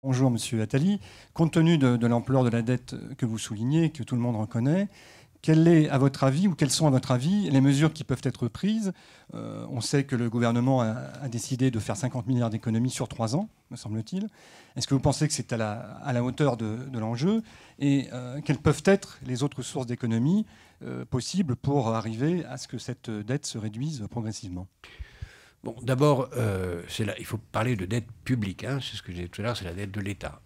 Bonjour Monsieur Attali. Compte tenu de l'ampleur de la dette que vous soulignez, que tout le monde reconnaît, quelle est, à votre avis, ou quelles sont, à votre avis, les mesures qui peuvent être prises? On sait que le gouvernement a décidé de faire 50 milliards d'économies sur 3 ans, me semble-t-il. Est-ce que vous pensez que c'est à la hauteur de l'enjeu? Et quelles peuvent être les autres sources d'économies possibles pour arriver à ce que cette dette se réduise progressivement? Bon, d'abord, il faut parler de dette publique, hein, c'est ce que j'ai dit tout à l'heure, c'est la dette de l'État.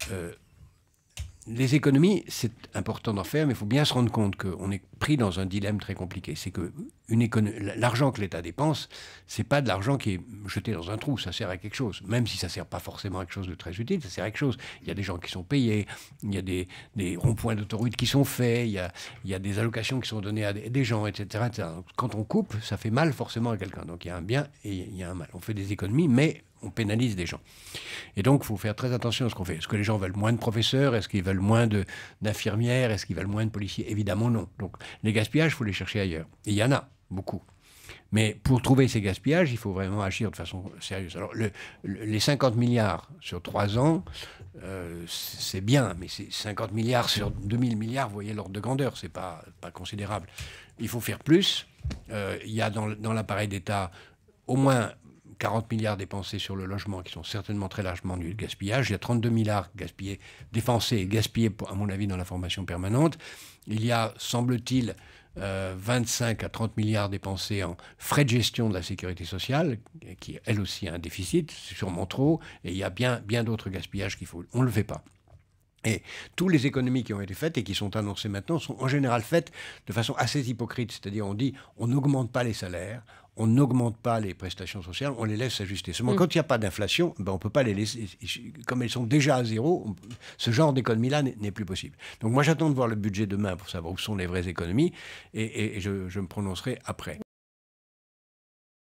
Les économies, c'est important d'en faire, mais il faut bien se rendre compte qu'on est pris dans un dilemme très compliqué. C'est que l'argent que l'État dépense, c'est pas de l'argent qui est jeté dans un trou, ça sert à quelque chose. Même si ça sert pas forcément à quelque chose de très utile, ça sert à quelque chose. Il y a des gens qui sont payés, il y a des ronds-points d'autoroute qui sont faits, il y a des allocations qui sont données à des gens, etc., etc. Donc, quand on coupe, ça fait mal forcément à quelqu'un. Donc il y a un bien et il y a un mal. On fait des économies, mais on pénalise des gens. Et donc, il faut faire très attention à ce qu'on fait. Est-ce que les gens veulent moins de professeurs? Est-ce qu'ils veulent moins d'infirmières? Est-ce qu'ils veulent moins de policiers? Évidemment, non. Donc, les gaspillages, il faut les chercher ailleurs. Et il y en a beaucoup. Mais pour trouver ces gaspillages, il faut vraiment agir de façon sérieuse. Alors, les 50 milliards sur 3 ans, c'est bien, mais c'est 50 milliards sur 2000 milliards, vous voyez l'ordre de grandeur, c'est pas considérable. Il faut faire plus. Il y a dans l'appareil d'État au moins 40 milliards dépensés sur le logement, qui sont certainement très largement du gaspillage. Il y a 32 milliards dépensés et gaspillés, à mon avis, dans la formation permanente. Il y a, semble-t-il, 25 à 30 milliards dépensés en frais de gestion de la sécurité sociale, qui, elle aussi, a un déficit, c'est sûrement trop. Et il y a bien d'autres gaspillages qu'il faut. On ne le fait pas. Et toutes les économies qui ont été faites et qui sont annoncées maintenant sont en général faites de façon assez hypocrite. C'est-à-dire on dit on n'augmente pas les salaires, on n'augmente pas les prestations sociales, on les laisse s'ajuster. Seulement quand il n'y a pas d'inflation, ben, on ne peut pas les laisser. Comme elles sont déjà à zéro, ce genre d'économie-là n'est plus possible. Donc moi j'attends de voir le budget demain pour savoir où sont les vraies économies et je me prononcerai après.